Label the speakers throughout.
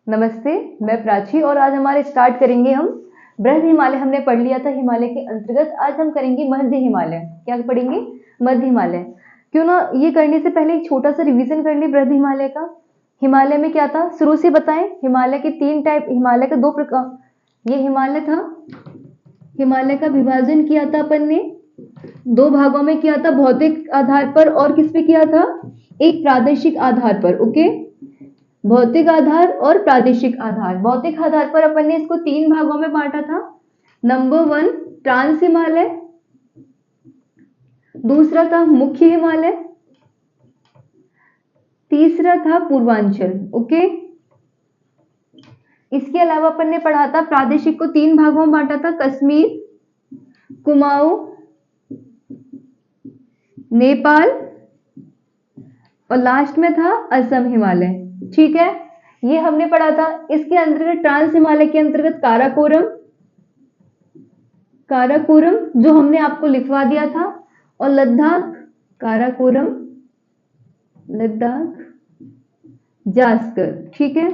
Speaker 1: नमस्ते, मैं प्राची और आज हमारे स्टार्ट करेंगे हम बृहद हिमालय। हमने पढ़ लिया था हिमालय के अंतर्गत। आज हम करेंगे मध्य हिमालय। क्या पढ़ेंगे? मध्य हिमालय। क्यों ना ये करने से पहले एक छोटा सा रिवीजन कर ले बृहद हिमालय का। हिमालय में क्या था शुरू से बताएं। हिमालय के 3 टाइप, हिमालय का 2 प्रकार ये हिमालय था। हिमालय का विभाजन किया था अपन ने 2 भागों में किया था, भौतिक आधार पर और किस पे किया था? एक प्रादेशिक आधार पर। ओके, भौतिक आधार और प्रादेशिक आधार। भौतिक आधार पर अपन ने इसको 3 भागों में बांटा था। नंबर 1 ट्रांस हिमालय, दूसरा था मुख्य हिमालय, तीसरा था पूर्वांचल। ओके, इसके अलावा अपन ने पढ़ा था प्रादेशिक को 3 भागों में बांटा था, कश्मीर, कुमाऊं, नेपाल और लास्ट में था असम हिमालय। ठीक है, ये हमने पढ़ा था। इसके अंतर्गत ट्रांस हिमालय के अंतर्गत काराकोरम, काराकोरम जो हमने आपको लिखवा दिया था, और लद्दाख, काराकोरम, लद्दाख, जास्कर। ठीक है,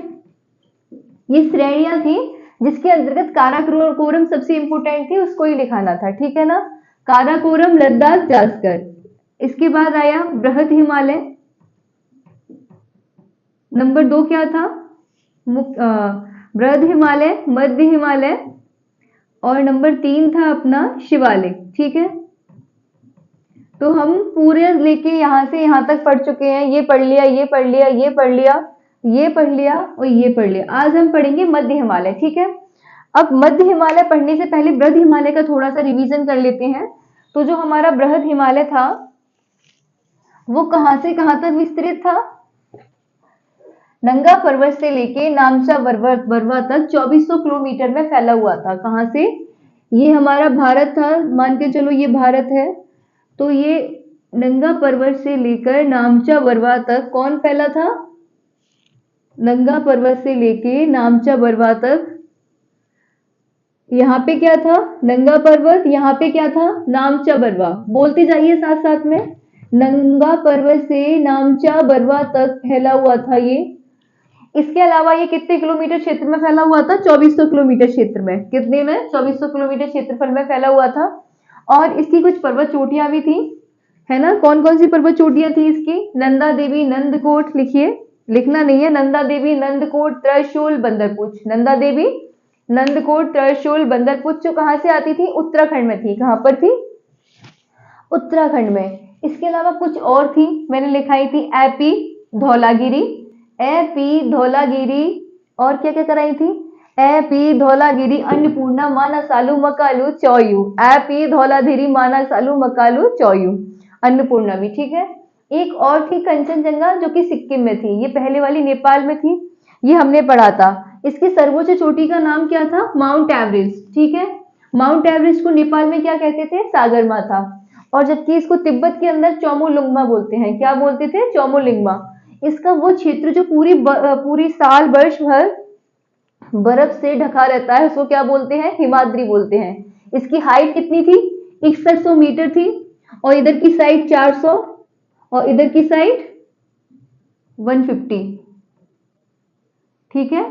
Speaker 1: ये श्रेणियां थी जिसके अंतर्गत काराकोरम सबसे इंपोर्टेंट थी, उसको ही लिखाना था। ठीक है ना, काराकोरम, लद्दाख, जास्कर। इसके बाद आया बृहद हिमालय। नंबर 2 क्या था? बृहद हिमालय, मध्य हिमालय, और नंबर 3 था अपना शिवालिक। ठीक है, तो हम पूरे लेके यहां से यहां तक पढ़ चुके हैं। ये पढ़ लिया, ये पढ़ लिया, ये पढ़ लिया, ये पढ़ लिया और ये पढ़ लिया। आज हम पढ़ेंगे मध्य हिमालय। ठीक है, अब मध्य हिमालय पढ़ने से पहले बृहद हिमालय का थोड़ा सा रिवीजन कर लेते हैं। तो जो हमारा बृहद हिमालय था वो कहां से कहां तक विस्तृत था? नंगा पर्वत से लेके नामचा बरवा तक 2400 किलोमीटर में फैला हुआ था। कहां से? ये हमारा भारत था, मान के चलो ये भारत है। तो ये नंगा पर्वत से लेकर नामचा बरवा तक कौन फैला था? नंगा पर्वत से लेके नामचा बरवा तक। यहाँ पे क्या था? नंगा पर्वत। यहाँ पे क्या था? नामचा बरवा। बोलते जाइए साथ साथ में। नंगा पर्वत से नामचा बरवा तक फैला हुआ था ये। इसके अलावा ये कितने किलोमीटर क्षेत्र में फैला हुआ था? 2400 किलोमीटर क्षेत्र में। कितने में? 2400 किलोमीटर क्षेत्रफल में फैला हुआ था। और इसकी कुछ पर्वत चोटियां भी थी, है ना। कौन कौन सी पर्वत चोटियां थी इसकी? नंदा देवी, नंदकोट। लिखिए, लिखना नहीं है। नंदा देवी, नंदकोट, त्रिशूल, बंदरपुच। नंदा देवी, नंदकोट, त्रिशूल, बंदरपुच। जो कहां से आती थी? उत्तराखंड में थी। कहां पर थी? उत्तराखंड में। इसके अलावा कुछ और थी, मैंने लिखाई थी एपी, धौलागिरी, एपी, धौलागिरी, और क्या क्या कराई थी? एपी, धौलागिरी, अन्नपूर्णा, मानसालू, मकालू, चौयू। एपी, धौलागिरी, मानसालू, मकालू, चौयू, अन्नपूर्णा भी। ठीक है, एक और थी कंचनजंगा जो कि सिक्किम में थी। ये पहले वाली नेपाल में थी, ये हमने पढ़ा था। इसकी सर्वोच्च चोटी का नाम क्या था? Mount Everest. ठीक है, माउंट एवरेस्ट को नेपाल में क्या कहते थे? सागरमाथा। और जबकि इसको तिब्बत के अंदर चोमोलुंगमा बोलते हैं। क्या बोलते थे? चोमोलिंगमा। इसका वो क्षेत्र जो पूरी साल वर्ष भर बर्फ से ढका रहता है उसको क्या बोलते हैं? हिमाद्री बोलते हैं। इसकी हाइट कितनी थी? 6100 मीटर थी, और इधर की साइड 400 और इधर की साइड 150। ठीक है,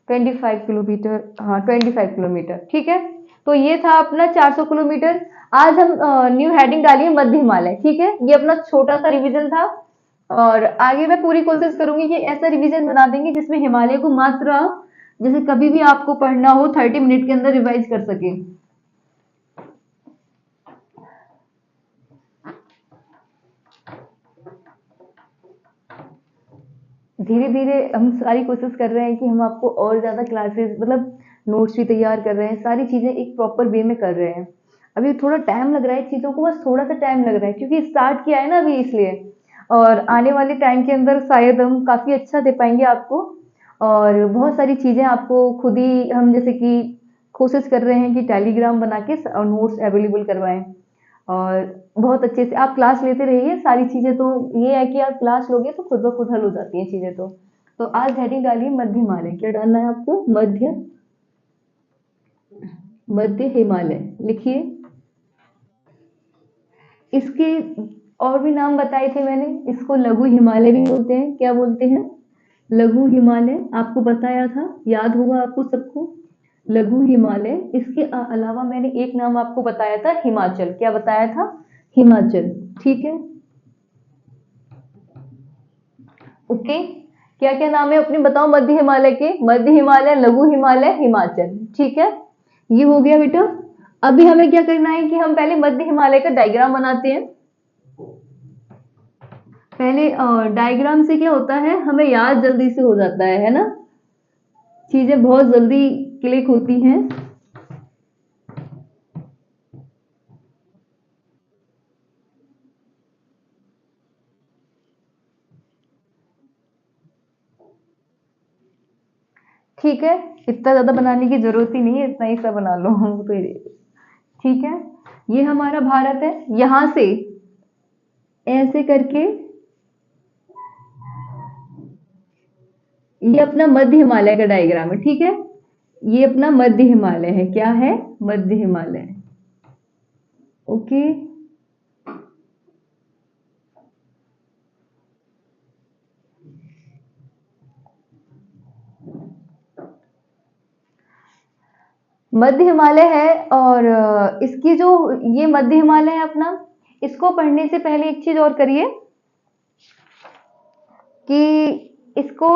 Speaker 1: 25 किलोमीटर। हाँ, 25 किलोमीटर। ठीक है, तो ये था अपना 400 किलोमीटर। आज हम न्यू हेडिंग डालिए मध्य हिमालय। ठीक है, ये अपना छोटा सा रिवीजन था, और आगे मैं पूरी कोशिश करूंगी कि ऐसा रिवीजन बना देंगे जिसमें हिमालय को मात्र आप जैसे कभी भी आपको पढ़ना हो 30 मिनट के अंदर रिवाइज कर सके। धीरे धीरे हम सारी कोशिश कर रहे हैं कि हम आपको और ज्यादा क्लासेस, मतलब नोट्स भी तैयार कर रहे हैं, सारी चीजें एक प्रॉपर वे में कर रहे हैं। अभी थोड़ा टाइम लग रहा है चीजों को, बस थोड़ा सा टाइम लग रहा है क्योंकि स्टार्ट किया है ना अभी, इसलिए। और आने वाले टाइम के अंदर शायद हम काफी अच्छा दे पाएंगे आपको, और बहुत सारी चीजें आपको खुद ही हम जैसे कि कोशिश कर रहे हैं कि टेलीग्राम बना के नोट्स अवेलेबल करवाएं। और बहुत अच्छे से आप क्लास लेते रहिए। सारी चीजें तो ये है कि आप क्लास लोगे तो खुद ब खुद हल हो जाती हैं चीजें। तो आज हेडिंग डालिए मध्य हिमालय। क्या डालना है आपको? मध्य, मध्य हिमालय लिखिए। इसके और भी नाम बताए थे मैंने। इसको लघु हिमालय भी बोलते हैं। क्या बोलते हैं? लघु हिमालय आपको बताया था, याद होगा आपको सबको, लघु हिमालय। इसके अलावा मैंने एक नाम आपको बताया था, हिमाचल। क्या बताया था? हिमाचल। ठीक है, ओके। क्या क्या नाम है अपने बताओ मध्य हिमालय के? मध्य हिमालय, लघु हिमालय, हिमाचल। ठीक है, ये हो गया बेटा। अभी हमें क्या करना है कि हम पहले मध्य हिमालय का डायग्राम बनाते हैं। पहले डायग्राम से क्या होता है, हमें याद जल्दी से हो जाता है ना, चीजें बहुत जल्दी क्लिक होती हैं। ठीक है, इतना ज्यादा बनाने की जरूरत ही नहीं है, इतना ही सा बना लो तो ठीक है। ये हमारा भारत है, यहां से ऐसे करके ये अपना मध्य हिमालय का डायग्राम है। ठीक है, ये अपना मध्य हिमालय है। क्या है? मध्य हिमालय। ओके, मध्य हिमालय है। और इसकी जो ये मध्य हिमालय है अपना, इसको पढ़ने से पहले एक चीज और करिए कि इसको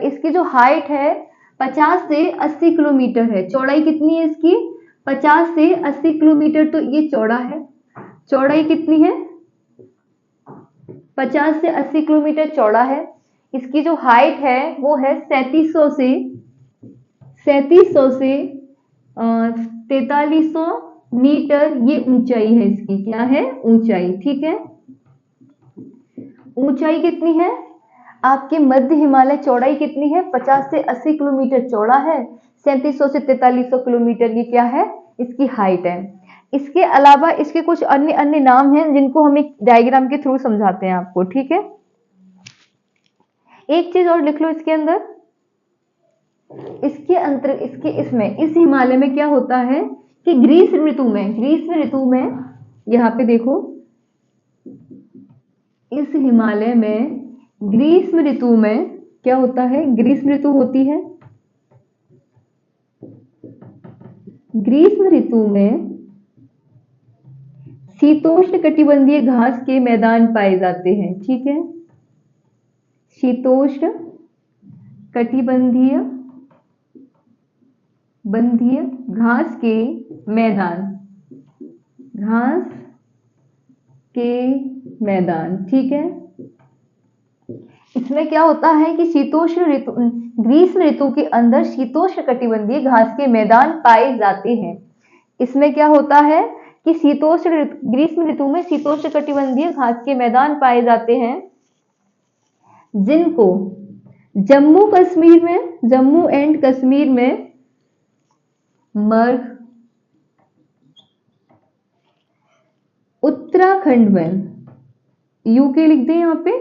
Speaker 1: इसकी जो हाइट है 50 से 80 किलोमीटर है। चौड़ाई कितनी है इसकी? 50 से 80 किलोमीटर। तो ये चौड़ा है। चौड़ाई कितनी है? 50 से 80 किलोमीटर चौड़ा है। इसकी जो हाइट है वो है 3700 से 4300 मीटर। ये ऊंचाई है इसकी। क्या है? ऊंचाई। ठीक है, ऊंचाई कितनी है आपके मध्य हिमालय? चौड़ाई कितनी है? 50 से 80 किलोमीटर चौड़ा है, 3700 से 4300 किलोमीटर ये क्या है? इसकी हाइट है। इसके अलावा इसके कुछ अन्य अन्य नाम हैं जिनको हम एक डायग्राम के थ्रू समझाते हैं आपको। ठीक है, एक चीज और लिख लो इसके अंदर। इसके अंतर इसके इसमें इस हिमालय में क्या होता है कि ग्रीष्म ऋतु में यहाँ पे देखो, इस हिमालय में ग्रीष्म ऋतु में क्या होता है? ग्रीष्म ऋतु होती है। ग्रीष्म ऋतु में शीतोष्ण कटिबंधीय घास के मैदान पाए जाते हैं। ठीक है, शीतोष्ण कटिबंधीय घास के मैदान, घास के मैदान। ठीक है, इसमें क्या होता है कि ग्रीष्म ऋतु के अंदर शीतोष्ण कटिबंधीय घास के मैदान पाए जाते हैं। इसमें क्या होता है कि ग्रीष्म ऋतु में शीतोष्ण कटिबंधीय घास के मैदान पाए जाते हैं, जिनको जम्मू एंड कश्मीर में मर्ग, उत्तराखंड में, यूके लिख दें यहाँ पे,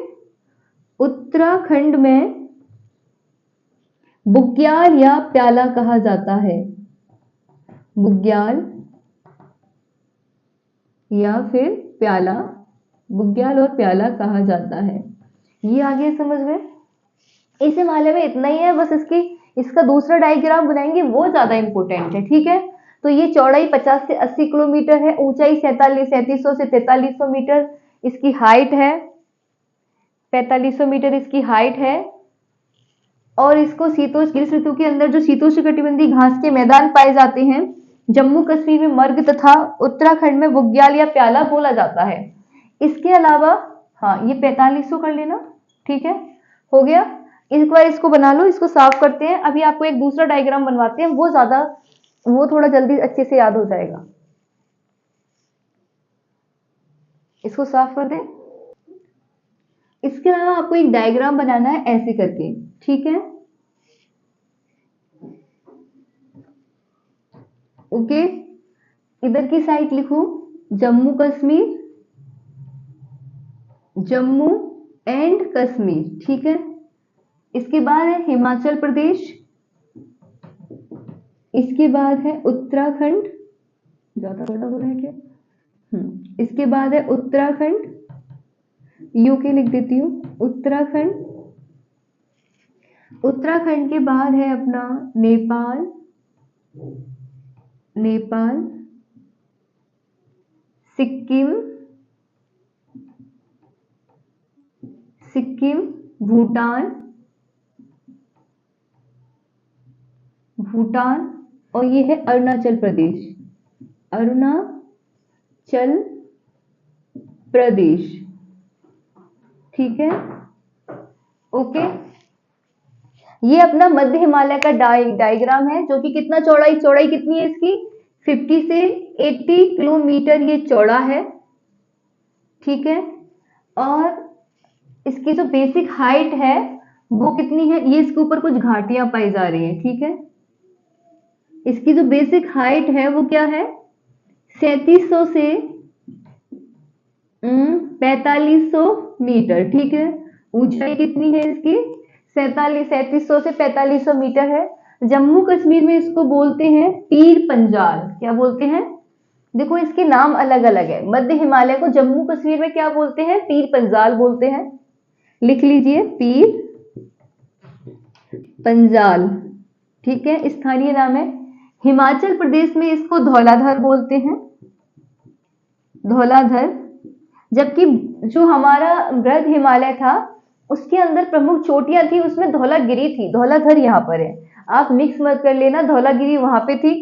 Speaker 1: उत्तराखंड में बुग्याल या प्याला कहा जाता है। बुग्याल या फिर प्याला, बुग्याल और प्याला कहा जाता है। ये आगे समझ गए? इस हिमालय में इतना ही है बस। इसका दूसरा डायग्राम बनाएंगे, वो ज्यादा इंपॉर्टेंट है। ठीक है, तो ये चौड़ाई 50 से 80 किलोमीटर है, ऊंचाई 3700 से 4300 मीटर इसकी हाइट है। 4500 मीटर इसकी हाइट है। और इसको ग्रीष्म ऋतु के अंदर जो शीतोष्ण कटिबंधीय घास के मैदान पाए जाते हैं, जम्मू कश्मीर में मर्ग तथा उत्तराखंड में बुग्याल या प्याला बोला जाता है। इसके अलावा हाँ, ये 4500 कर लेना। ठीक है, हो गया। एक बार इसको बना लो, इसको साफ करते हैं। अभी आपको एक दूसरा डायग्राम बनवाते हैं, वो थोड़ा जल्दी अच्छे से याद हो जाएगा। इसको साफ कर दें। इसके अलावा आपको एक डायग्राम बनाना है ऐसे करके। ठीक है, ओके। इधर की साइड लिखो जम्मू एंड कश्मीर। ठीक है, इसके बाद है हिमाचल प्रदेश, इसके बाद है उत्तराखंड, ज्यादा बड़ा हो रहा है क्या? इसके बाद है उत्तराखंड, यूके लिख देती हूँ, उत्तराखंड। उत्तराखंड के बाद है अपना नेपाल, नेपाल, सिक्किम, सिक्किम, भूटान, भूटान, और ये है अरुणाचल प्रदेश, अरुणाचल प्रदेश। ठीक है, ओके। ये अपना मध्य हिमालय का डायग्राम है, जो कि कितना चौड़ाई कितनी है इसकी, 50 से 80 किलोमीटर ये चौड़ा है। ठीक है, और इसकी जो बेसिक हाइट है वो कितनी है, ये इसके ऊपर कुछ घाटियां पाई जा रही हैं। ठीक है, इसकी जो बेसिक हाइट है वो क्या है, 3700 से 4500 मीटर। ठीक है, ऊंचाई कितनी है इसकी, 3700 से 4500 मीटर है। जम्मू कश्मीर में इसको बोलते हैं पीर पंजाल। क्या बोलते हैं, देखो इसके नाम अलग अलग है। मध्य हिमालय को जम्मू कश्मीर में क्या बोलते हैं, पीर पंजाल बोलते हैं। लिख लीजिए, पीर पंजाल। ठीक है, स्थानीय नाम है। हिमाचल प्रदेश में इसको धौलाधर बोलते हैं, धौलाधर। जबकि जो हमारा बृहद हिमालय था उसके अंदर प्रमुख चोटियां थी, उसमें धौलागिरी थी, धौलाधर यहाँ पर है। आप मिक्स मत कर लेना, धौलागिरी वहां पे थी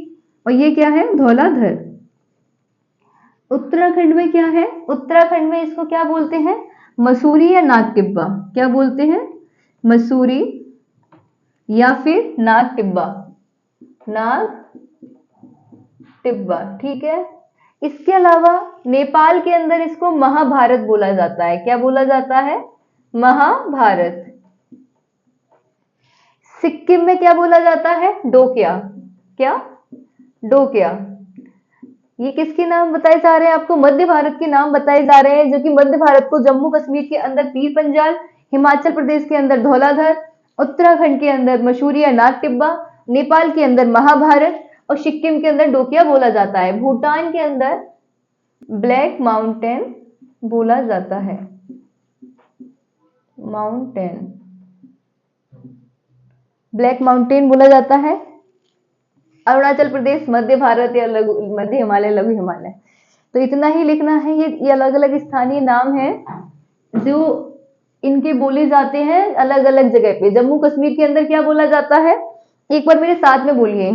Speaker 1: और ये क्या है, धौलाधर। उत्तराखंड में क्या है, उत्तराखंड में इसको क्या बोलते हैं, मसूरी या नाग टिब्बा। क्या बोलते हैं, मसूरी या फिर नाग टिब्बा, नाग टिब्बा। ठीक है, इसके अलावा नेपाल के अंदर इसको महाभारत बोला जाता है। क्या बोला जाता है, महाभारत। सिक्किम में क्या बोला जाता है, डोकिया। क्या, डोकिया। ये किसके नाम बताए जा रहे हैं आपको, मध्य भारत के नाम बताए जा रहे हैं, जो कि मध्य भारत को जम्मू कश्मीर के अंदर पीर पंजाल, हिमाचल प्रदेश के अंदर धौलाधर, उत्तराखंड के अंदर मसूरी या नाग टिब्बा, नेपाल के अंदर महाभारत और सिक्किम के अंदर डोकिया बोला जाता है। भूटान के अंदर ब्लैक माउंटेन बोला जाता है, माउंटेन, ब्लैक माउंटेन बोला जाता है। अरुणाचल प्रदेश मध्य भारत या मध्य हिमालय, लघु हिमालय। तो इतना ही लिखना है। ये अलग अलग स्थानीय नाम है जो इनके बोले जाते हैं अलग अलग जगह पे। जम्मू कश्मीर के अंदर क्या बोला जाता है, एक बार मेरे साथ में बोलिए,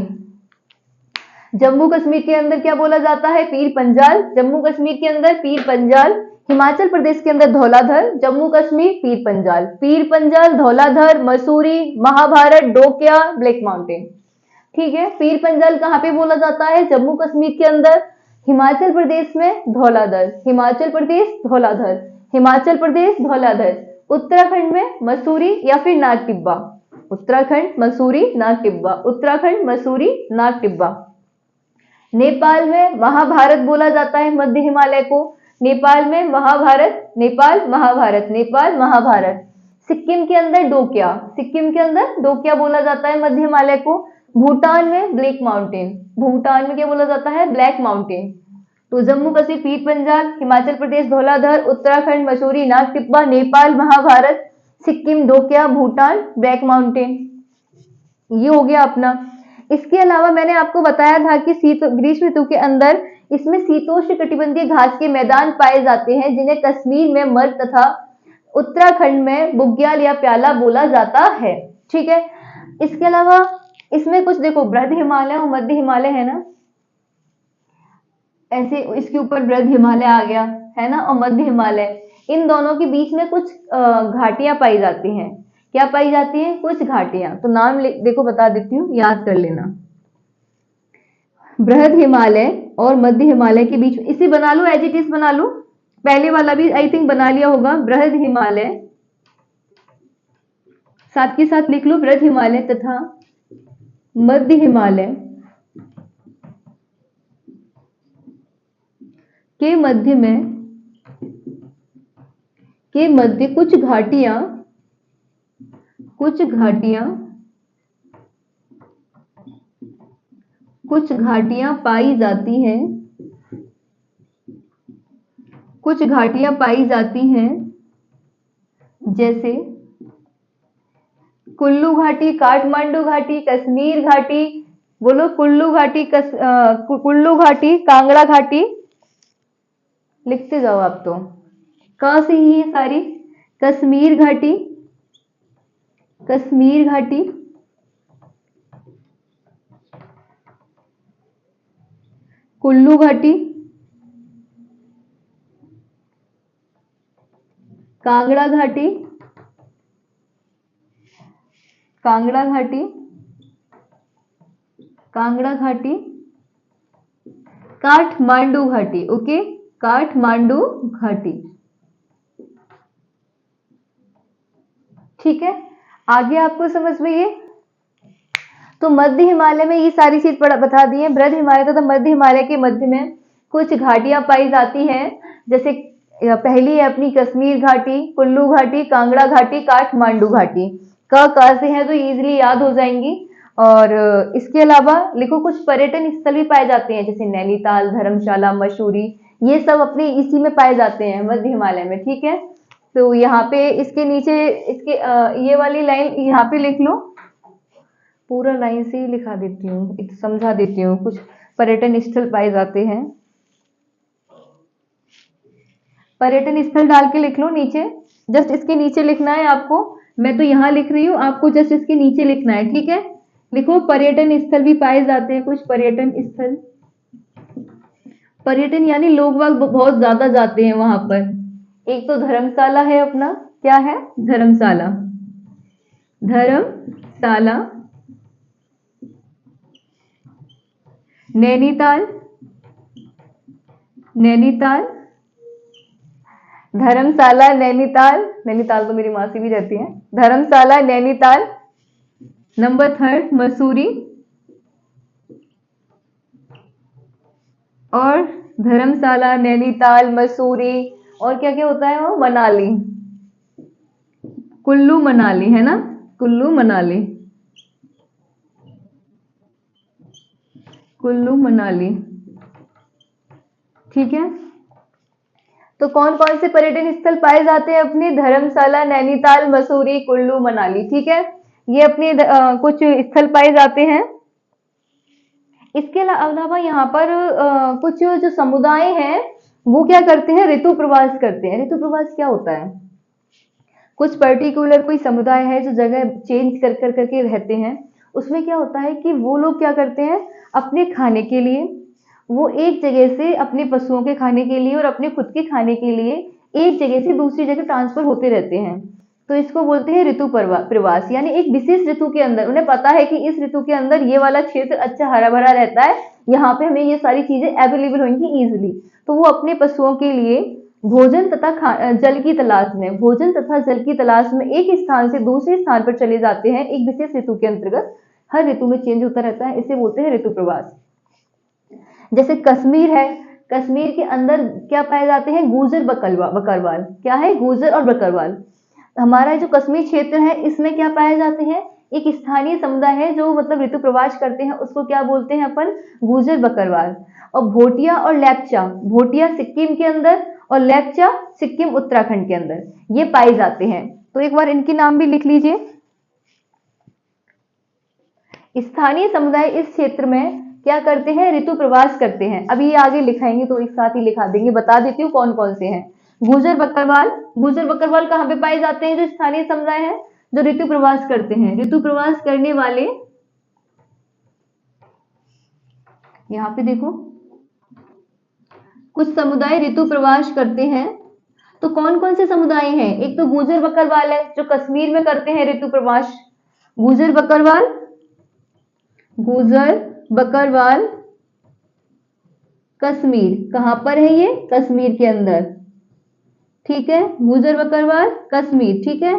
Speaker 1: जम्मू कश्मीर के अंदर क्या बोला जाता है, पीर पंजाल। जम्मू कश्मीर के अंदर पीर पंजाल। हिमाचल प्रदेश के अंदर धौलाधर, जम्मू कश्मीर पीर पंजाल, पीर पंजाल, धौलाधर, मसूरी, महाभारत, डोकिया, ब्लैक माउंटेन। ठीक है, पीर पंजाल कहाँ पे बोला जाता है, जम्मू कश्मीर के अंदर। हिमाचल प्रदेश में धौलाधर, हिमाचल प्रदेश धौलाधर, हिमाचल प्रदेश धौलाधर। उत्तराखंड में मसूरी या फिर नाग टिब्बा, उत्तराखंड मसूरी नाग टिब्बा, उत्तराखंड मसूरी नाग टिब्बा। नेपाल में महाभारत बोला जाता है मध्य हिमालय को, नेपाल में महाभारत, नेपाल महाभारत, नेपाल महाभारत। सिक्किम के अंदर डोकिया, सिक्किम के अंदर डोकिया बोला जाता है मध्य हिमालय को। भूटान में ब्लैक माउंटेन, भूटान में क्या बोला जाता है, ब्लैक माउंटेन। तो जम्मू कश्मीर पीर पंजाल, हिमाचल प्रदेश धौलाधर, उत्तराखंड मसूरी नाग टिब्बा, नेपाल महाभारत, सिक्किम डोकिया, भूटान ब्लैक माउंटेन। ये हो गया अपना। इसके अलावा मैंने आपको बताया था कि ग्रीष्म ऋतु के अंदर इसमें शीतोष्ण कटिबंधीय घास के मैदान पाए जाते हैं, जिन्हें कश्मीर में मर्ग तथा उत्तराखंड में बुग्याल या प्याला बोला जाता है। ठीक है, इसके अलावा इसमें कुछ देखो, बृहद हिमालय और मध्य हिमालय है ना, ऐसे इसके ऊपर बृहद हिमालय आ गया है ना, और मध्य हिमालय, इन दोनों के बीच में कुछ घाटियां पाई जाती हैं। क्या पाई जाती हैं, कुछ घाटियां। तो नाम देखो बता देती हूँ, याद कर लेना। बृहद हिमालय और मध्य हिमालय के बीच, इसे बना लो, एज इट इज बना लो। पहले वाला भी आई थिंक बना लिया होगा, बृहद हिमालय, साथ के साथ लिख लो बृहद हिमालय तथा मध्य हिमालय के मध्य में, के मध्य कुछ घाटियां, कुछ घाटियां, कुछ घाटियां पाई जाती हैं, कुछ घाटियां पाई जाती हैं, जैसे कुल्लू घाटी, काठमांडू घाटी, कश्मीर घाटी, बोलो कुल्लू घाटी, कुल्लू घाटी, कांगड़ा घाटी, लिखते जाओ आप तो। कहाँ से ही है सारी? कश्मीर घाटी, कश्मीर घाटी, कुल्लू घाटी, कांगड़ा घाटी, कांगड़ा घाटी, कांगड़ा घाटी, काठमांडू घाटी। ओके, काठमांडू घाटी। ठीक है, आगे आपको समझ में ये? तो मध्य हिमालय में ये सारी चीज बता दी है। बृहद हिमालय तथा मध्य हिमालय के मध्य में कुछ घाटियां पाई जाती हैं, जैसे पहली है अपनी कश्मीर घाटी, कुल्लू घाटी, कांगड़ा घाटी, काठमांडू घाटी। क से है तो इजीली याद हो जाएंगी। और इसके अलावा लिखो कुछ पर्यटन स्थल भी पाए जाते हैं, जैसे नैनीताल, धर्मशाला, मसूरी, ये सब अपने इसी में पाए जाते हैं मध्य हिमालय में। ठीक है, तो यहाँ पे इसके नीचे इसके ये वाली लाइन यहाँ पे लिख लो, पूरा लाइन से ही लिखा देती हूँ, समझा देती हूँ। कुछ पर्यटन स्थल पाए जाते हैं, पर्यटन स्थल डाल के लिख लो नीचे, जस्ट इसके नीचे लिखना है आपको। मैं तो यहाँ लिख रही हूँ, आपको जस्ट इसके नीचे लिखना है। ठीक है, लिखो पर्यटन स्थल भी पाए जाते हैं कुछ पर्यटन स्थल। पर्यटन यानी लोग बाग बहुत ज्यादा जाते हैं वहां पर। एक तो धर्मशाला है अपना, क्या है? धर्मशाला, धर्मशाला, नैनीताल, नैनीताल, धर्मशाला, नैनीताल, नैनीताल तो मेरी मासी भी रहती है। धर्मशाला, नैनीताल। नंबर 3 मसूरी, और धर्मशाला, नैनीताल, मसूरी, और क्या क्या होता है वो? मनाली, कुल्लू मनाली, है ना? कुल्लू मनाली, कुल्लू मनाली। ठीक है, तो कौन कौन से पर्यटन स्थल पाए जाते हैं अपने? धर्मशाला, नैनीताल, मसूरी, कुल्लू मनाली। ठीक है, ये अपने कुछ स्थल पाए जाते हैं। इसके अलावा यहाँ पर कुछ जो समुदाय हैं वो क्या करते हैं? ऋतु प्रवास करते हैं। ऋतु प्रवास क्या होता है? कुछ पर्टिकुलर कोई समुदाय है जो जगह चेंज कर कर करके रहते हैं। उसमें क्या होता है कि वो लोग क्या करते हैं, अपने खाने के लिए वो एक जगह से अपने पशुओं के खाने के लिए और अपने खुद के खाने के लिए एक जगह से दूसरी जगह ट्रांसफर होते रहते हैं। तो इसको बोलते हैं ऋतु प्रवास। यानी एक विशेष ऋतु के अंदर उन्हें पता है कि इस ऋतु के अंदर ये वाला क्षेत्र अच्छा हरा भरा रहता है, यहाँ पे हमें ये सारी चीजें अवेलेबल होंगी इजिली। तो वो अपने पशुओं के लिए भोजन तथा जल की तलाश में, भोजन तथा जल की तलाश में एक स्थान से दूसरे स्थान पर चले जाते हैं एक विशेष ऋतु के अंतर्गत। हर ऋतु में चेंज होता रहता है, इसे बोलते हैं ऋतु प्रवास। जैसे कश्मीर है, कश्मीर के अंदर क्या पाए जाते हैं? गुर्जर बकरवाल। क्या है? गुर्जर और बकरवाल। हमारा जो कश्मीर क्षेत्र है इसमें क्या पाए जाते हैं? एक स्थानीय समुदाय है जो मतलब ऋतु प्रवास करते हैं, उसको क्या बोलते हैं अपन? गुर्जर बकरवाल। और भोटिया और लेप्चा, भोटिया सिक्किम के अंदर और लेप्चा सिक्किम उत्तराखंड के अंदर ये पाए जाते हैं। तो एक बार इनके नाम भी लिख लीजिए। स्थानीय समुदाय इस क्षेत्र में क्या करते हैं? ऋतु प्रवास करते हैं। अभी ये आगे लिखाएंगे तो एक साथ ही लिखा देंगे, बता देती हूँ कौन कौन से हैं। गुर्जर बकरवाल, गुर्जर बकरवाल कहाँ पे पाए जाते हैं? जो स्थानीय समुदाय है जो ऋतु प्रवास करते हैं। ऋतु प्रवास करने वाले, यहाँ पे देखो कुछ समुदाय ऋतु प्रवास करते हैं। तो कौन कौन से समुदाय हैं? एक तो गुर्जर बकरवाल है जो कश्मीर में करते हैं ऋतु प्रवास। गुर्जर बकरवाल, गुर्जर बकरवाल कश्मीर, कहां पर है ये? कश्मीर के अंदर। ठीक है, गुर्जर बकरवाल कश्मीर। ठीक है,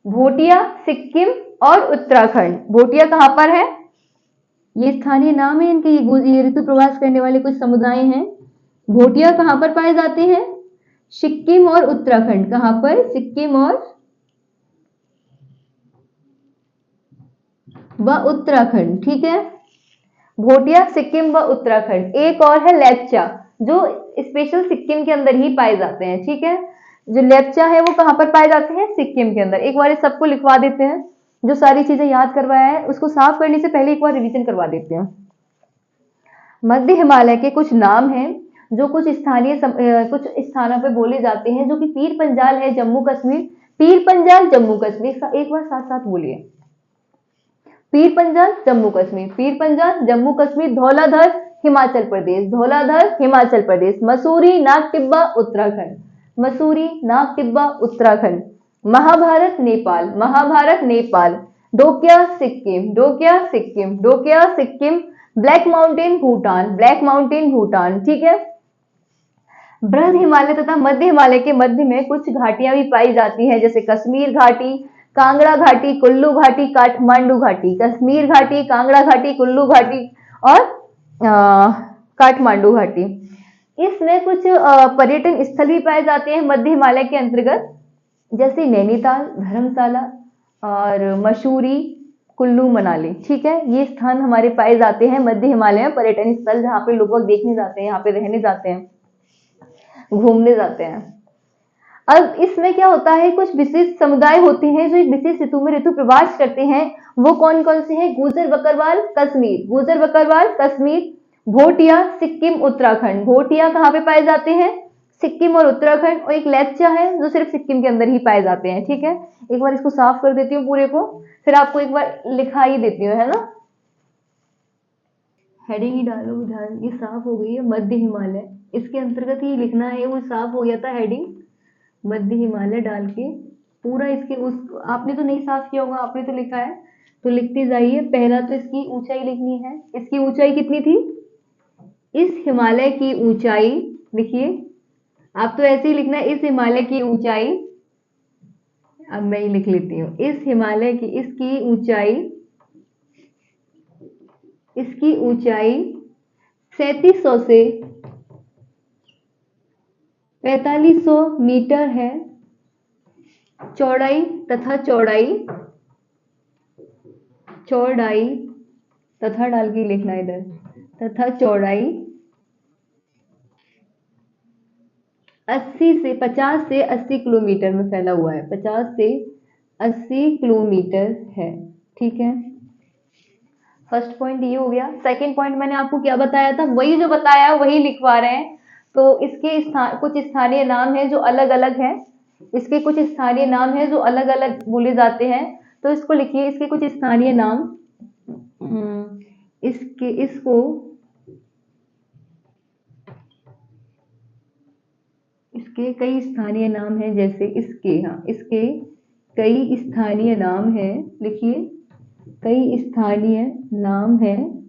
Speaker 1: भोटिया सिक्किम और उत्तराखंड। भोटिया कहां पर है? ये स्थानीय नाम है इनके, ये ऋतु प्रवास करने वाले कुछ समुदाय हैं। भोटिया कहां पर पाए जाते हैं? सिक्किम और उत्तराखंड। कहां पर? सिक्किम और उत्तराखंड। ठीक है, भोटिया सिक्किम व उत्तराखंड। एक और है लेप्चा जो स्पेशल सिक्किम के अंदर ही पाए जाते हैं। ठीक है, जो लेप्चा है वो कहां पर पाए जाते हैं? सिक्किम के अंदर। एक बार सबको लिखवा देते हैं। जो सारी चीजें याद करवाया है उसको साफ करने से पहले एक बार रिवीजन करवा देते हैं। मध्य हिमालय के कुछ नाम हैं जो कुछ कुछ स्थानों पे बोले जाते हैं, जो कि पीर पंजाल है जम्मू कश्मीर, पीर पंजाल जम्मू कश्मीर, एक बार साथ साथ बोलिए, पीर Panjal Jammu Kashmir, Pir Panjal Jammu Kashmir, Dhauladhar Himachal Pradesh, Dhauladhar Himachal Pradesh, Mussoorie Nag Tibba Uttarakhand, Mussoorie Nag Tibba Uttarakhand, Mahabharat Nepal, Mahabharat Nepal, Dokiya Sikkim, Dokiya Sikkim, Dokiya Sikkim, Black Mountain Bhutan, Black Mountain Bhutan, ठीक है। बृहद हिमालय तथा मध्य हिमालय के मध्य में कुछ घाटियां भी पाई जाती हैं, जैसे कश्मीर घाटी, कांगड़ा घाटी, कुल्लू घाटी, काठमांडू घाटी, कश्मीर घाटी, कांगड़ा घाटी, कुल्लू घाटी और काठमांडू घाटी। इसमें कुछ पर्यटन स्थल भी पाए जाते हैं मध्य हिमालय के अंतर्गत, जैसे नैनीताल, धर्मशाला और मसूरी, कुल्लू मनाली, ठीक है। ये स्थान हमारे पाए जाते हैं मध्य हिमालय में पर्यटन स्थल, जहाँ पे लोग देखने जाते हैं, यहाँ पे रहने जाते हैं, घूमने जाते हैं। अब इसमें क्या होता है, कुछ विशिष्ट समुदाय होते हैं जो एक विशेष ऋतु में ऋतु प्रवास करते हैं। वो कौन कौन से हैं? गुर्जर बकरवाल कश्मीर, गुर्जर बकरवाल कश्मीर, भोटिया सिक्किम उत्तराखंड, भोटिया कहाँ पे पाए जाते हैं? सिक्किम और उत्तराखंड, और एक लेप्चा है जो सिर्फ सिक्किम के अंदर ही पाए जाते हैं, ठीक है। एक बार इसको साफ कर देती हूँ पूरे को, फिर आपको एक बार लिखा ही देती हूँ, है ना। हेडिंग ही डालो उधर, ये साफ हो गई है मध्य हिमालय, इसके अंतर्गत ही लिखना है, वो साफ हो गया था हेडिंग मध्य हिमालय डाल के पूरा। इसके उस आपने तो नहीं साफ किया होगा, आपने तो लिखा है, तो लिखते जाइए। पहला तो इसकी ऊंचाई लिखनी है, इसकी ऊंचाई कितनी थी? इस हिमालय की ऊंचाई लिखिए, आप तो ऐसे ही लिखना है, इस हिमालय की ऊंचाई। अब मैं ही लिख लेती हूँ, इस हिमालय की, इसकी ऊंचाई 3700 से 4500 मीटर है। चौड़ाई तथा डाल के लिखना इधर, तथा चौड़ाई 50 से 80 किलोमीटर में फैला हुआ है, 50 से 80 किलोमीटर है, ठीक है। फर्स्ट पॉइंट ये हो गया। सेकंड पॉइंट मैंने आपको क्या बताया था, वही जो बताया वही लिखवा रहे हैं। तो इसके कुछ स्थानीय नाम हैं जो अलग अलग हैं, इसके कुछ स्थानीय नाम हैं जो अलग अलग बोले जाते हैं, तो इसको लिखिए, इसके कुछ स्थानीय नाम। इसके कई स्थानीय नाम हैं, जैसे इसके कई स्थानीय नाम हैं, लिखिए, कई स्थानीय नाम हैं।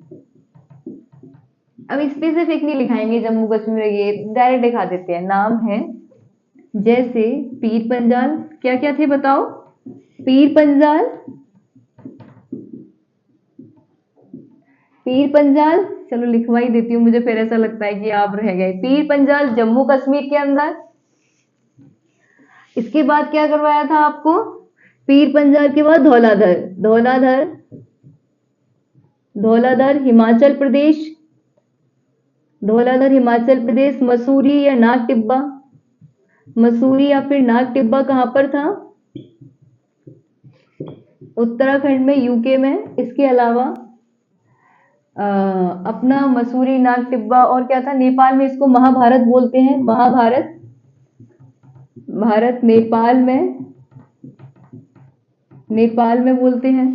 Speaker 1: अब स्पेसिफिक नहीं लिखाएंगे जम्मू कश्मीर, ये डायरेक्ट लिखा देते हैं, नाम है जैसे पीर पंजाल, क्या क्या थे बताओ? पीर पंजाल, चलो लिखवा ही देती हूँ, मुझे फिर ऐसा लगता है कि आप रह गए। पीर पंजाल जम्मू कश्मीर के अंदर। इसके बाद क्या करवाया था आपको? पीर पंजाल के बाद धौलाधर हिमाचल प्रदेश, मसूरी या नाग टिब्बा, मसूरी या फिर नाग टिब्बा कहां पर था? उत्तराखंड में, यूके में। इसके अलावा अपना मसूरी, नाग टिब्बा, और क्या था? नेपाल में इसको महाभारत बोलते हैं, भारत नेपाल में बोलते हैं।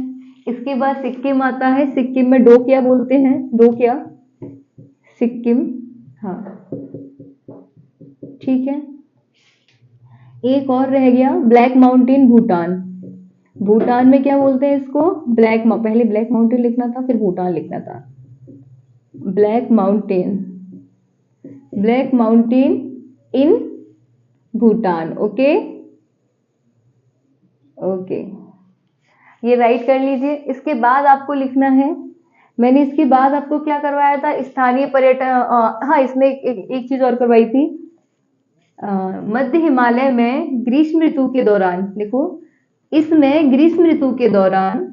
Speaker 1: इसके बाद सिक्किम आता है, सिक्किम में डोकिया बोलते हैं, डोकिया सिक्किम, हाँ, ठीक है। एक और रह गया, ब्लैक माउंटेन भूटान। भूटान में क्या बोलते हैं इसको? पहले ब्लैक माउंटेन लिखना था, फिर भूटान लिखना था। Black mountain in Bhutan, okay, ये राइट कर लीजिए। इसके बाद आपको लिखना है, मैंने इसके बाद आपको क्या करवाया था? स्थानीय पर्यटन, हाँ, इसमें एक चीज और करवाई थी। मध्य हिमालय में ग्रीष्म ऋतु के दौरान, लिखो, इसमें ग्रीष्म ऋतु के दौरान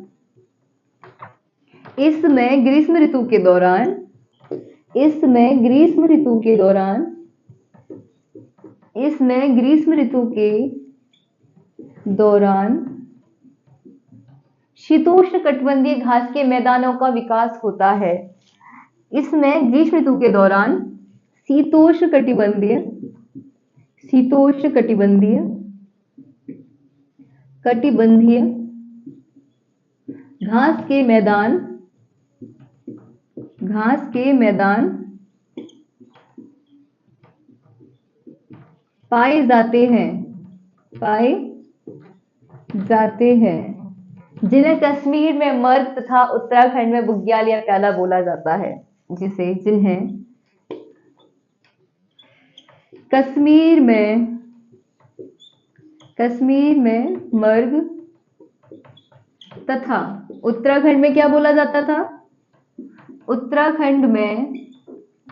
Speaker 1: शीतोष्ण कटिबंधीय घास के मैदानों का विकास होता है। इसमें ग्रीष्म ऋतु के दौरान शीतोष्ण कटिबंधीय घास के मैदान पाए जाते हैं जिन्हें कश्मीर में मर्ग तथा उत्तराखंड में बुग्याल या प्याला बोला जाता है। जिन्हें कश्मीर में मर्ग तथा उत्तराखंड में क्या बोला जाता था? उत्तराखंड में,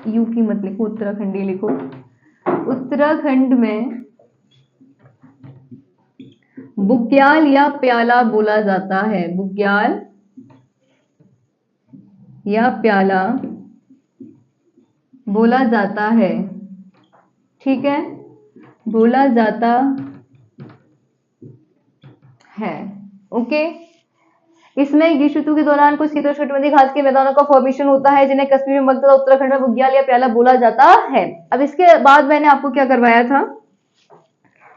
Speaker 1: यू की मत लिखो, उत्तराखंडी लिखो। उत्तराखंड में बुग्याल या प्याला बोला जाता है। बुग्याल या प्याला बोला जाता है। ठीक है, बोला जाता है। ओके। इसमें ग्रीष्म ऋतु के दौरान कुछ शीतोष्णकटिबंधीय घास के मैदानों का फॉर्मेशन होता है जिन्हें कश्मीर में मर्ग तथा उत्तराखंड में बुग्याल या प्याला बोला जाता है। अब इसके बाद मैंने आपको क्या करवाया था,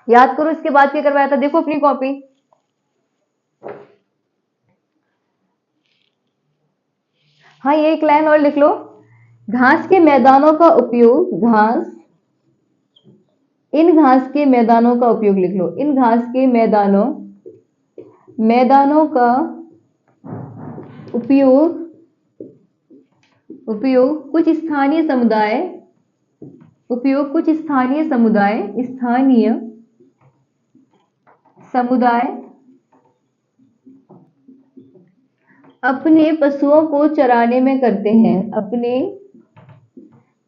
Speaker 1: याद करो। इसके बाद क्या करवाया था, देखो अपनी कॉपी। हाँ, ये एक लाइन और लिख लो। घास के मैदानों का उपयोग, इन घास के मैदानों का उपयोग लिख लो। इन घास के मैदानों का उपयोग कुछ स्थानीय समुदाय अपने पशुओं को चराने में करते हैं। अपने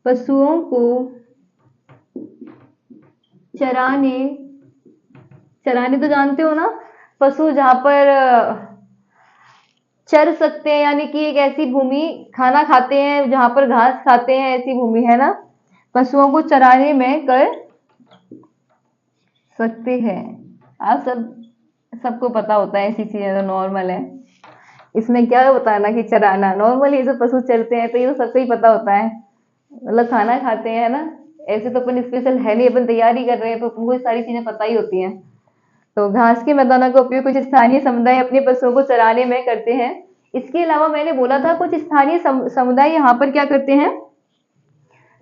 Speaker 1: पशुओं को चराने तो जानते हो ना, पशु जहां पर चर सकते हैं, यानी कि एक ऐसी भूमि, खाना खाते हैं जहां पर घास खाते हैं, ऐसी भूमि है ना, पशुओं को चराने में कर सकते हैं। आप सबको पता होता है, ऐसी चीजें तो नॉर्मल है। इसमें क्या होता है ना कि चराना, नॉर्मली जो पशु चरते हैं तो ये तो सबको ही पता होता है, मतलब खाना खाते हैं ना। ऐसे तो अपन स्पेशल है नहीं, अपन तैयारी कर रहे हैं तो उनको सारी चीजें पता ही होती हैं। तो घास के मैदानों का उपयोग कुछ स्थानीय समुदाय अपने पशुओं को चराने में करते हैं। इसके अलावा मैंने बोला था कुछ स्थानीय समुदाय यहाँ पर क्या करते हैं,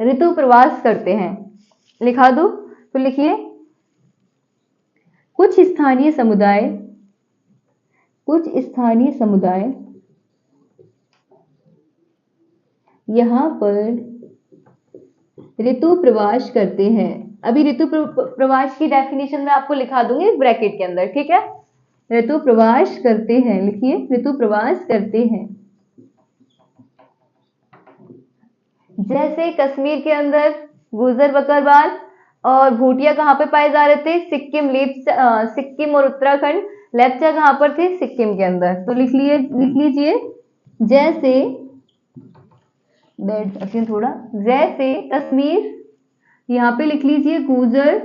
Speaker 1: ऋतु प्रवास करते हैं। लिखा दो तो लिखिए, कुछ स्थानीय समुदाय यहाँ पर ऋतु प्रवास करते हैं। अभी ऋतु प्रवास की डेफिनेशन मैं आपको लिखा दूंगी ब्रैकेट के अंदर, ठीक है। ऋतु प्रवास करते हैं, लिखिए, ऋतु प्रवास करते हैं। जैसे कश्मीर के अंदर गुजर बकरवाल और भूटिया कहाँ पे पाए जा रहे थे, सिक्किम और उत्तराखंड। लेप्चा कहाँ पर थे, सिक्किम के अंदर। तो लिख लीजिए, जैसे थोड़ा, जैसे कश्मीर, यहाँ पे लिख लीजिए गुजर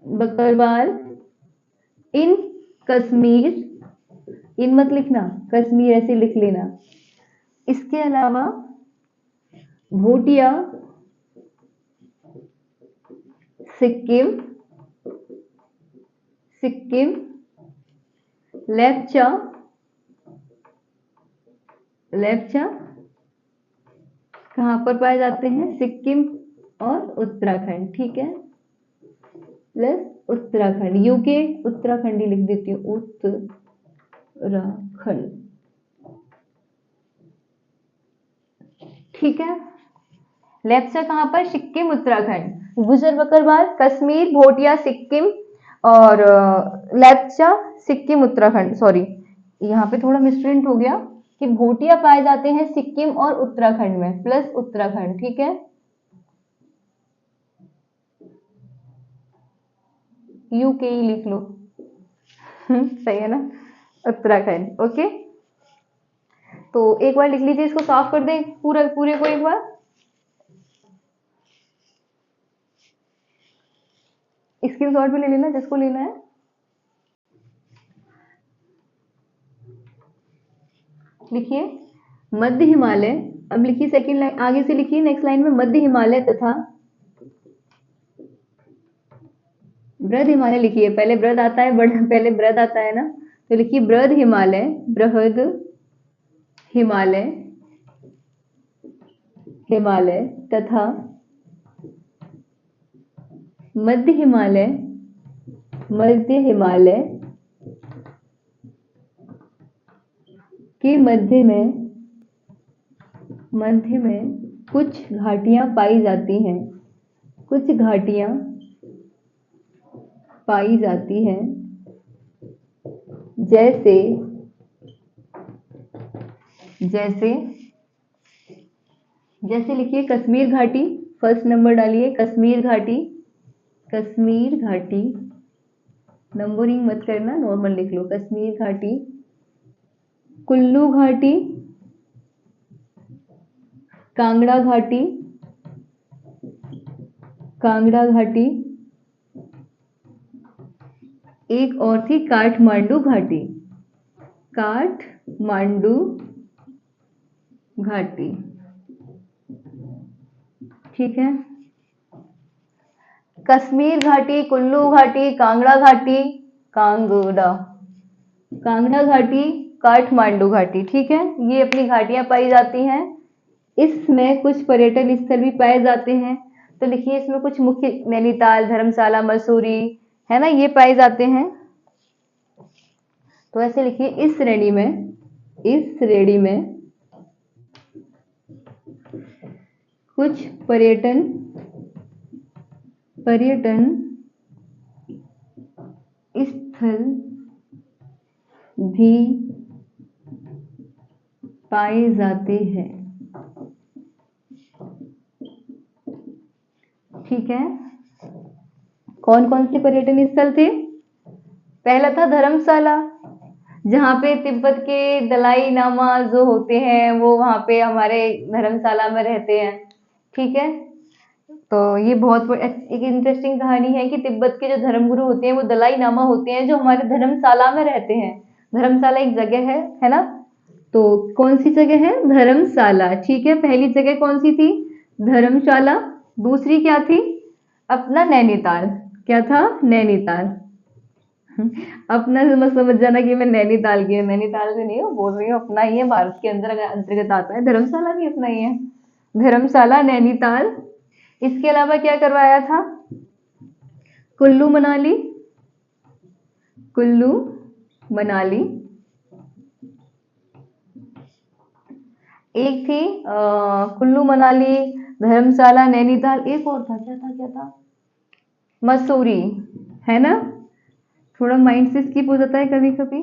Speaker 1: बकरवाल इन कश्मीर, इन मत लिखना, कश्मीर ऐसे लिख लेना। इसके अलावा भूटिया सिक्किम, लेप्चा कहाँ पर पाए जाते हैं, सिक्किम और उत्तराखंड, ठीक है, प्लस उत्तराखंड, यूके उत्तराखंड ही लिख देती हूँ, उत्तराखंड, ठीक है। लेप्चा कहाँ पर, सिक्किम उत्तराखंड। गुजर बकरवाल कश्मीर, भोटिया सिक्किम और लेप्चा सिक्किम उत्तराखंड। सॉरी, यहाँ पे थोड़ा मिसप्रिंट हो गया कि भोटिया पाए जाते हैं सिक्किम और उत्तराखंड में, प्लस उत्तराखंड, ठीक है। यूके ही लिख लो सही है ना, उत्तराखंड, ओके। तो एक बार लिख लीजिए, इसको साफ कर दें पूरे को एक बार। स्क्रीनशॉट भी ले लेना जिसको लेना है। लिखिए मध्य हिमालय। अब लिखिए सेकंड लाइन आगे से लिखिए, नेक्स्ट लाइन में मध्य हिमालय तथा बृहद हिमालय लिखिए। पहले बृहद आता है, पहले बृहद आता है ना, तो लिखिए बृहद हिमालय, बृहद हिमालय, हिमालय तथा मध्य हिमालय, मध्य हिमालय के मध्य में कुछ घाटियां पाई जाती हैं, कुछ घाटियां पाई जाती हैं, जैसे जैसे जैसे लिखिए कश्मीर घाटी, फर्स्ट नंबर डालिए कश्मीर घाटी, कश्मीर घाटी, नंबरिंग मत करना, नॉर्मल लिख लो, कश्मीर घाटी, कुल्लू घाटी, कांगड़ा घाटी, कांगड़ा घाटी, एक और थी काठमांडू घाटी, काठमांडू घाटी। ठीक है, कश्मीर घाटी, कुल्लू घाटी, कांगड़ा घाटी, कांगड़ा घाटी, काठमांडू घाटी। ठीक है, ये अपनी घाटियां पाई जाती हैं। इसमें कुछ पर्यटन स्थल भी पाए जाते हैं, तो लिखिए इसमें कुछ मुख्य नैनीताल, धर्मशाला, मसूरी है ना, ये पाए जाते हैं। तो ऐसे लिखिए इस श्रेणी में कुछ पर्यटन स्थल भी पाए जाते हैं। ठीक है, कौन कौन से पर्यटन स्थल थे? पहला था धर्मशाला, जहाँ पे तिब्बत के दलाई लामा जो होते हैं वो वहाँ पे हमारे धर्मशाला में रहते हैं। ठीक है, तो ये बहुत एक इंटरेस्टिंग कहानी है कि तिब्बत के जो धर्मगुरु होते हैं वो दलाई लामा होते हैं जो हमारे धर्मशाला में रहते हैं। धर्मशाला एक जगह है ना, तो कौन सी जगह है? धर्मशाला। ठीक है, पहली जगह कौन सी थी? धर्मशाला। दूसरी क्या थी? अपना नैनीताल। क्या था? नैनीताल। अपना से मत समझ जाना कि मैं नैनीताल की हूँ, नैनीताल से नहीं हूँ, बोल रही हूँ अपना ही है, भारत के अंतर्गत आता है, धर्मशाला भी अपना ही है। धर्मशाला, नैनीताल। इसके अलावा क्या करवाया था? कुल्लू मनाली, कुल्लू मनाली। एक थी कुल्लू मनाली, धर्मशाला, नैनीताल, एक और था, क्या था? मसूरी, है ना। थोड़ा माइंड से स्किप हो जाता है कभी कभी।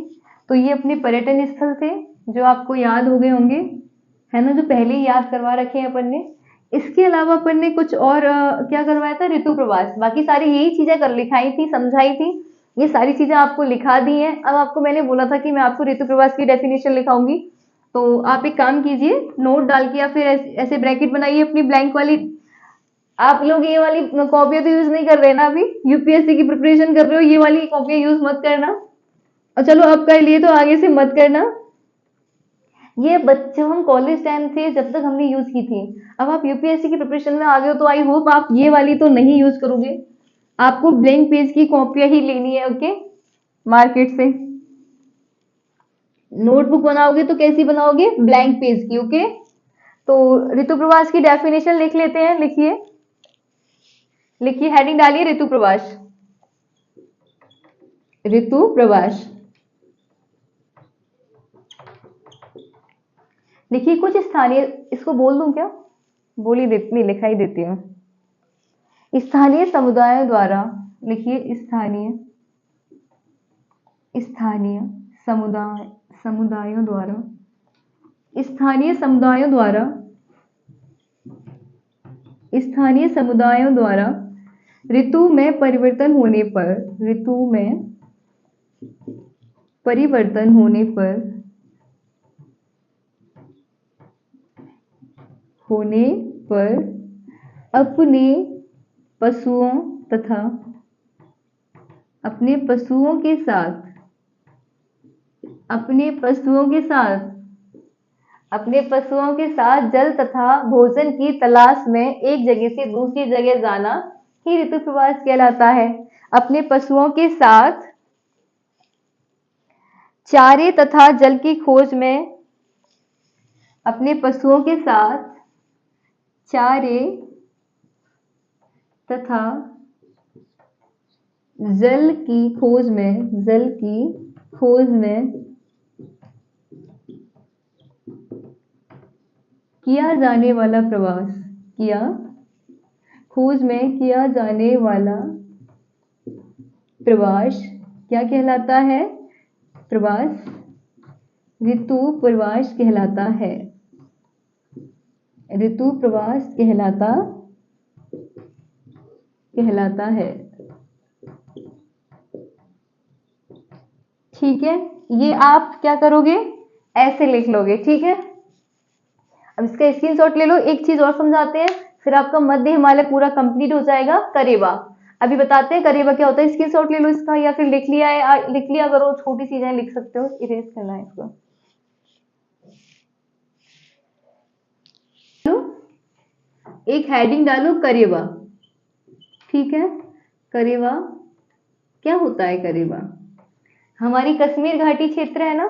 Speaker 1: तो ये अपने पर्यटन स्थल थे जो आपको याद हो गए होंगे, है ना, जो पहले ही याद करवा रखे हैं अपन ने। इसके अलावा अपन ने कुछ और क्या करवाया था? ऋतु प्रवास। बाकी सारी यही चीजें कर लिखाई थी, समझाई थी, ये सारी चीजें आपको लिखा दी हैं। अब आपको मैंने बोला था कि मैं आपको ऋतु प्रवास की डेफिनेशन लिखाऊंगी, तो आप एक काम कीजिए, नोट डाल के या फिर ऐसे ब्रैकेट बनाइए अपनी ब्लैंक वाली। आप लोग ये वाली कॉपियां तो यूज नहीं कर रहे ना, अभी यूपीएससी की प्रिपरेशन कर रहे हो, ये वाली कॉपियां यूज मत करना। और चलो अब कर लिए तो आगे से मत करना। ये बच्चों हम कॉलेज टाइम से जब तक हमने यूज की थी, अब आप यूपीएससी की प्रिपरेशन में आ गए हो तो आई होप आप ये वाली तो नहीं यूज करोगे। आपको ब्लैंक पेज की कॉपियां ही लेनी है, ओके, मार्केट से। नोटबुक बनाओगे तो कैसी बनाओगे? ब्लैंक पेज की, ओके। तो ऋतु प्रवास की डेफिनेशन लिख लेते हैं, लिखिए लिखिए, हेडिंग डालिए ऋतु प्रवास। ऋतु प्रवास लिखिए कुछ स्थानीय, इसको बोल दूं क्या? बोल ही देती, लिखा ही देती हूँ। स्थानीय समुदायों द्वारा, लिखिए स्थानीय स्थानीय समुदायों द्वारा, स्थानीय समुदायों द्वारा, स्थानीय समुदायों द्वारा ऋतु में परिवर्तन होने पर, ऋतु में परिवर्तन होने पर अपने पशुओं तथा अपने पशुओं के साथ अपने पशुओं के साथ जल तथा भोजन की तलाश में एक जगह से दूसरी जगह जाना ही ऋतु प्रवास कहलाता है। अपने पशुओं के साथ चारे तथा जल की खोज में, अपने पशुओं के साथ चारे तथा जल की खोज में, जल की खोज में किया जाने वाला प्रवास, किया खोज में किया जाने वाला प्रवास क्या कहलाता है? प्रवास ऋतु प्रवास कहलाता है। ऋतु प्रवास कहलाता है। ठीक है, ये आप क्या करोगे? ऐसे लिख लोगे। ठीक है, अब इसका स्क्रीनशॉट ले लो। एक चीज और समझाते हैं, फिर आपका मध्य हिमालय पूरा कंप्लीट हो जाएगा। करेवा अभी बताते हैं करेवा क्या होता है। स्क्रीनशॉट ले लो इसका, या फिर लिख लिया है, लिख लिया करो, छोटी चीजें लिख सकते हो, इरेज करना है इसको। एक हेडिंग डालो करेवा। ठीक है, करेवा क्या होता है? करेवा हमारी कश्मीर घाटी क्षेत्र है ना,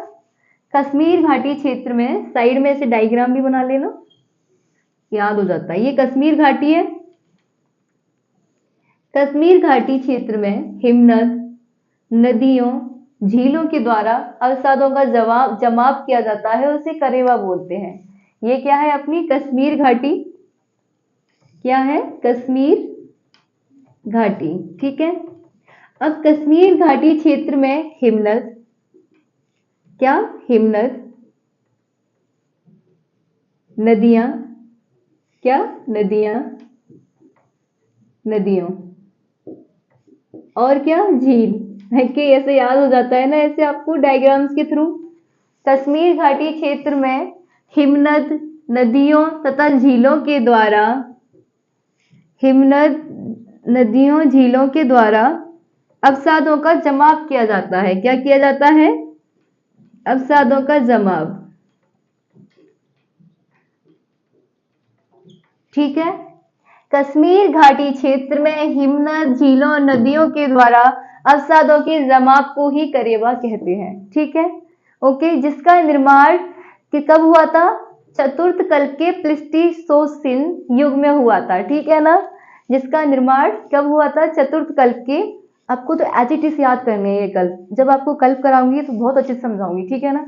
Speaker 1: कश्मीर घाटी क्षेत्र में साइड में ऐसे डायग्राम भी बना लेना, याद हो जाता है। ये कश्मीर घाटी है। कश्मीर घाटी क्षेत्र में हिमनद, नदियों, झीलों के द्वारा अवसादों का जमाव किया जाता है, उसे करेवा बोलते हैं। ये क्या है? अपनी कश्मीर घाटी। क्या है? कश्मीर घाटी। ठीक है, अब कश्मीर घाटी क्षेत्र में हिमनद, क्या? हिमनद, नदियां, क्या? नदियां, नदियों, और क्या? झील। कि ऐसे याद हो जाता है ना, ऐसे आपको डायग्राम्स के थ्रू। कश्मीर घाटी क्षेत्र में हिमनद, नदियों तथा झीलों के द्वारा, हिमनद, नदियों, झीलों के द्वारा अवसादों का जमाव किया जाता है। क्या किया जाता है? अवसादों का जमाव। ठीक है, कश्मीर घाटी क्षेत्र में हिमनद, झीलों और नदियों के द्वारा अवसादों के जमाव को ही करेवा कहते हैं। ठीक है, ओके, जिसका निर्माण कब हुआ था? चतुर्थ कल्प के प्लीस्टोसीन युग में हुआ था। ठीक है ना, जिसका निर्माण कब हुआ था? चतुर्थ कल्प के। आपको तो एज इट इज याद करने हैं ये कल्प, जब आपको कल्प कराऊंगी तो बहुत अच्छे से समझाऊंगी। ठीक है ना,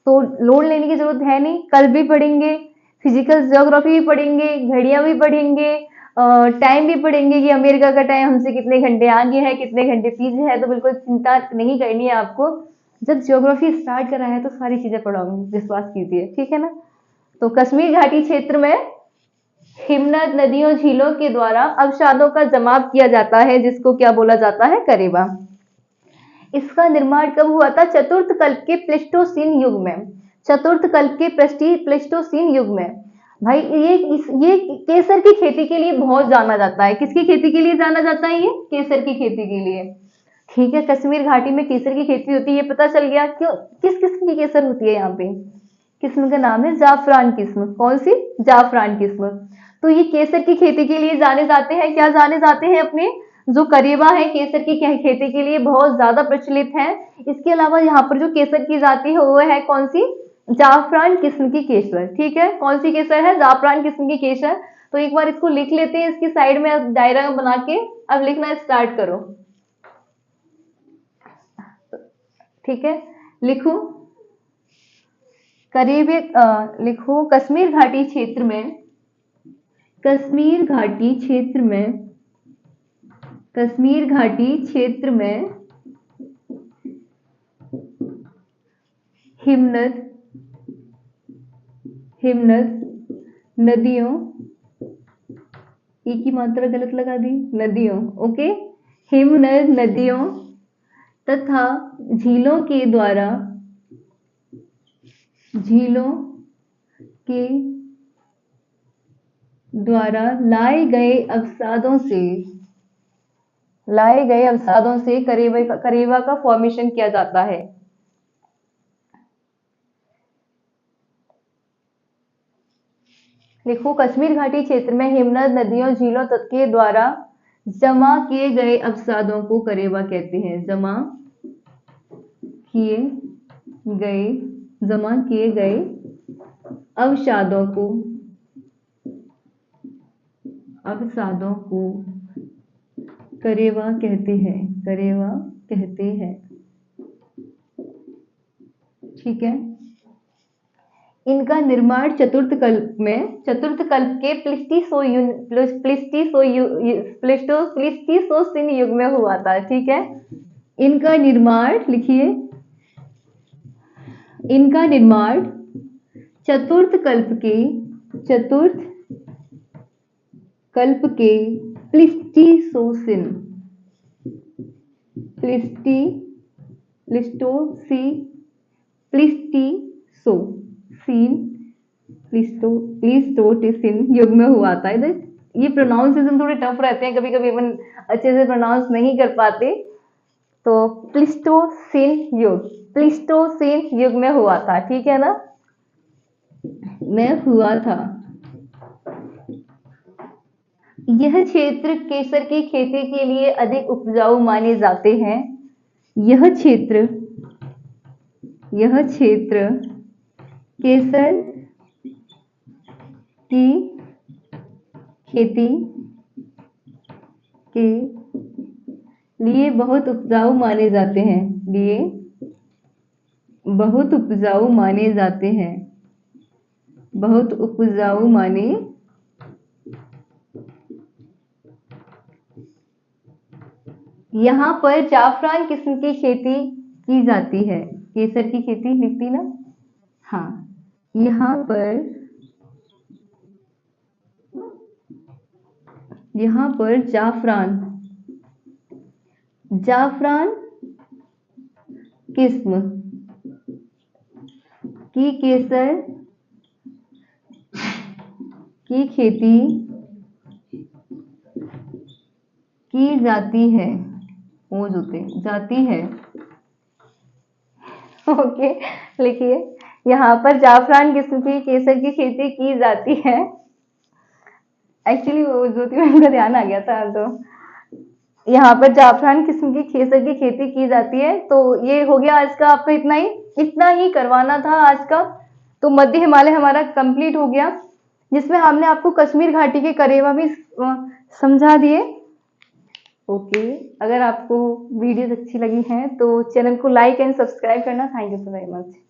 Speaker 1: तो लोड लेने की जरूरत है नहीं, कल्प भी पढ़ेंगे, फिजिकल ज्योग्राफी भी पढ़ेंगे, घड़ियां भी पढ़ेंगे, टाइम भी पढ़ेंगे कि अमेरिका का टाइम हमसे कितने घंटे आगे है, कितने घंटे पीछे है। तो बिल्कुल चिंता नहीं करनी है आपको, जब ज्योग्राफी स्टार्ट करा है तो सारी चीजें पढ़ाऊंगी, विश्वास कीजिए। ठीक है ना, तो कश्मीर घाटी क्षेत्र में हिमनद, नदियों, झीलों के द्वारा अवसादों का जमाव किया जाता है, जिसको क्या बोला जाता है? करेवा। इसका निर्माण कब हुआ था? चतुर्थ कल्प के प्लेस्टोसीन युग में। चतुर्थ कल्प के प्लेस्टोसीन युग में। भाई ये केसर की खेती के लिए बहुत जाना जाता है। किसकी खेती के लिए जाना जाता है? ये केसर की खेती के लिए। ठीक है, कश्मीर घाटी में केसर की खेती होती है, ये पता चल गया। क्यों? किस किस्म की केसर होती है यहाँ पे? किस्म का नाम है जाफरान किस्म। कौन सी? जाफरान किस्म। तो ये केसर की खेती के लिए जाने जाते हैं। क्या जाने जाते हैं? अपने जो करेवा है केसर की खेती के लिए बहुत ज्यादा प्रचलित है। इसके अलावा यहाँ पर जो केसर की जाति है वो है कौन सी? जाफरान किस्म की केसर। ठीक है, कौन सी केसर है? जाफरान किस्म की केसर। तो एक बार इसको लिख लेते हैं, इसकी साइड में डायग्राम बना के अब लिखना स्टार्ट करो। ठीक है, लिखो लिखो कश्मीर घाटी क्षेत्र में, कश्मीर घाटी क्षेत्र में, कश्मीर घाटी क्षेत्र में हिमनद, हिमनद, नदियों, एक की मात्रा गलत लगा दी, नदियों। ओके, हिमनद, नदियों तथा झीलों के द्वारा, झीलों के द्वारा लाए गए अवसादों से करेवा का फॉर्मेशन किया जाता है। लिखो, कश्मीर घाटी क्षेत्र में हिमनद नदियों, झीलों के द्वारा जमा किए गए अवसादों को करेवा कहते हैं। जमा किए गए अवसादों को करेवा कहते हैं। ठीक है। इनका निर्माण चतुर्थ कल्प के प्लीस्टोसीन युग में हुआ था। ठीक है। इनका निर्माण लिखिए, इनका निर्माण चतुर्थ कल्प के प्लीस्टोसीन युग में हुआ था। इधर ये प्रोनाउंसिएशन थोड़े टफ रहते हैं, कभी कभी अपन अच्छे से प्रोनाउंस नहीं कर पाते। तो प्लीस्टोसीन युग में हुआ था। ठीक है ना, हुआ था। यह क्षेत्र केसर की खेती के लिए अधिक उपजाऊ माने जाते हैं। यह क्षेत्र केसर की खेती के लिए बहुत उपजाऊ माने जाते हैं। यहाँ पर जाफरान किस्म की खेती की जाती है। केसर की खेती लिखती ना, हाँ। यहाँ पर जाफरान किस्म की केसर की खेती की जाती है। ओके, लिखिए, यहाँ पर जाफरान किस्म की केसर की खेती की जाती है। एक्चुअली वो ज्योति मैम का ध्यान आ गया था, तो यहाँ पर जाफरान किस्म की केसर की खेती की जाती है। तो ये हो गया आज का आपका, इतना ही करवाना था आज का। तो मध्य हिमालय हमारा कंप्लीट हो गया, जिसमें हमने आपको कश्मीर घाटी के करेवा भी समझा दिए। ओके, अगर आपको वीडियोस अच्छी लगी हैं तो चैनल को लाइक एंड सब्सक्राइब करना। Thank you so very much.